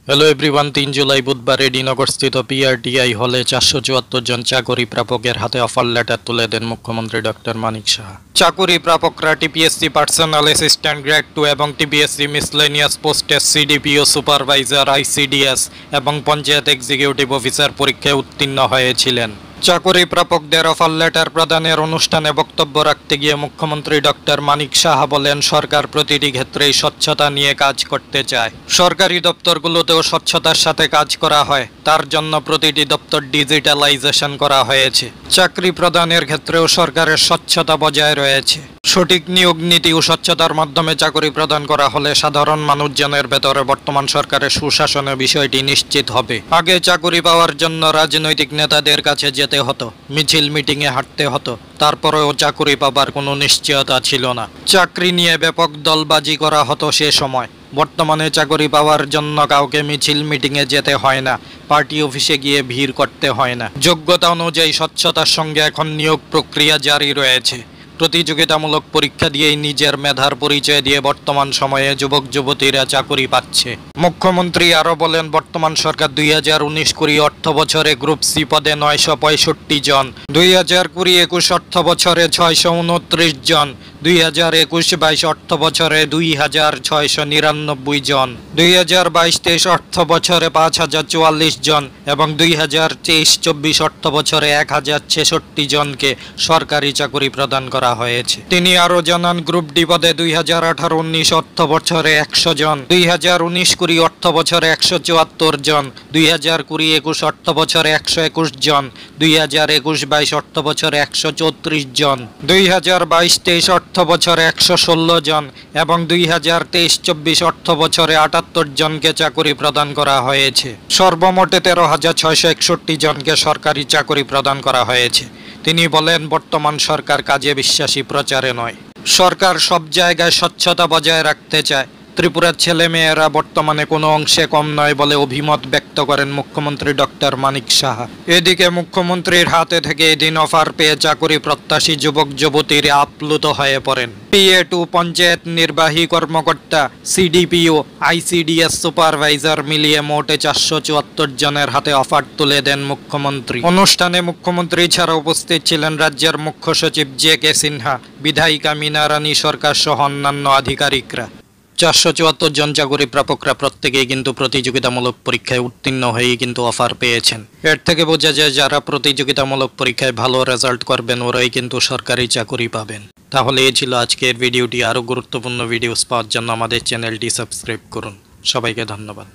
Hello everyone, ৩ July বুধবার এডিনগরস্থিত পিআরটিআই হলে ৪৭৪ জন চাকরি প্রাপকের হাতে অফার লেটার তুলে দেন মুখ্যমন্ত্রী ডক্টর মানিক সাহা। চাকরি প্রাপকরা টিপিএসসি পার্সোনাল অ্যাসিস্ট্যান্ট গ্রেড 2 এবং টিপিএসসি মিসলেনিয়াস পোস্টে সিডিপিও সুপারভাইজার আইসিডিএস এবং পঞ্চায়েত এক্সিকিউটিভ অফিসার পরীক্ষায় উত্তীর্ণ হয়েছিলেন। চাকরি প্রাপকদের অফার লেটার প্রদানের অনুষ্ঠানে বক্তব্য রাখতে গিয়ে মুখ্যমন্ত্রী ডক্টর মানিক সাহা বলেন, সরকার প্রতিটি ক্ষেত্রেই স্বচ্ছতা নিয়ে কাজ করতে চায়। সরকারি দপ্তরগুলোতেও স্বচ্ছতার সাথে কাজ করা হয়, তার জন্য প্রতিটি দপ্তর ডিজিটালাইজেশন করা হয়েছে। চাকরি প্রদানের ক্ষেত্রেও সরকারের স্বচ্ছতা বজায় রয়েছে। সঠিক নিয়োগ নীতি ও স্বচ্ছতার মাধ্যমে চাকরি প্রদান করা হলে সাধারণ মানুষজনের ভেতরে বর্তমান সরকারের সুশাসনের বিষয়টি নিশ্চিত হবে। আগে চাকরি পাওয়ার জন্য রাজনৈতিক নেতাদের কাছে যেতে হতো, মিছিল মিটিংয়ে হাঁটতে হতো, তারপরেও চাকরি পাবার কোনো নিশ্চয়তা ছিল না। চাকরি নিয়ে ব্যাপক দলবাজি করা হতো সে সময়। বর্তমানে চাকরি পাওয়ার জন্য কাউকে মিছিল মিটিংয়ে যেতে হয় না, পার্টি অফিসে গিয়ে ভিড় করতে হয় না। যোগ্যতা অনুযায়ী স্বচ্ছতার সঙ্গে এখন নিয়োগ প্রক্রিয়া জারি রয়েছে। প্রতিযোগিতামূলক পরীক্ষা দিয়েই নিজের মেধার পরিচয় দিয়ে বর্তমান সময়ে যুবক যুবতীরা চাকরি পাচ্ছে। মুখ্যমন্ত্রী আরও বলেন, বর্তমান সরকার 2019-20 অর্থ বছরে গ্রুপ সি পদে 965 জন, 2020-21 অর্থ বছরে 629 জন, 2021-22 অর্থ বছরে 2699 জন, 2022-23 অর্থ বছরে 5044 জন এবং 2023-24 অর্থ বছরে 1066 জনকে সরকারি চাকরি প্রদান করা হয়েছে। তিনি আরও জানান, গ্রুপ ডি পদে 2018-19 অর্থ বছরে 100 জন, 2019-20 অর্থ বছরে 174 জন, 2020-21 অর্থ বছরে 121 জন, 2021-22 অর্থ বছরে 134 জন, 2022-23 অর্থ বছরে 116 জন এবং 2023-24 অর্থ বছরে 78 জনকে চাকরি প্রদান করা হয়েছে। সর্বমোটে 13,661 জনকে সরকারি চাকরি প্রদান করা হয়েছে। তিনি বলেন, বর্তমান সরকার কাজে বিশ্বাসী, প্রচারে নয়। সরকার সব জায়গায় স্বচ্ছতা বজায় রাখতে চায়। ত্রিপুরার ছেলেমেয়েরা বর্তমানে কোনো অংশে কম নয় বলে অভিমত ব্যক্ত করেন মুখ্যমন্ত্রী ডক্টর মানিক সাহা। এদিকে মুখ্যমন্ত্রীর হাতে থেকে এদিন অফার পেয়ে চাকরি প্রত্যাশী যুবক যুবতীরা আপ্লুত হয়ে পড়েন। PA2 পঞ্চায়েত নির্বাহী কর্মকর্তা, সিডিপিও, আইসিডিএস সুপারভাইজার মিলিয়ে মোটে 474 জনের হাতে অফার তুলে দেন মুখ্যমন্ত্রী। অনুষ্ঠানে মুখ্যমন্ত্রী ছাড়া উপস্থিত ছিলেন রাজ্যের মুখ্য সচিব JK সিনহা, বিধায়িকা মীনা রানী সরকার সহ অন্যান্য আধিকারিকরা। 474 জন চাকরি প্রাপকরা প্রত্যেকেই কিন্তু প্রতিযোগিতামূলক পরীক্ষায় উত্তীর্ণ হয়েই কিন্তু অফার পেয়েছেন। এর থেকে বোঝা যায় যারা প্রতিযোগিতামূলক পরীক্ষায় ভালো রেজাল্ট করবেন ওরাই কিন্তু সরকারি চাকরি পাবেন। তাহলে এই ছিল আজকের ভিডিওটি। আরও গুরুত্বপূর্ণ ভিডিওস পাওয়ার জন্য আমাদের চ্যানেলটি সাবস্ক্রাইব করুন। সবাইকে ধন্যবাদ।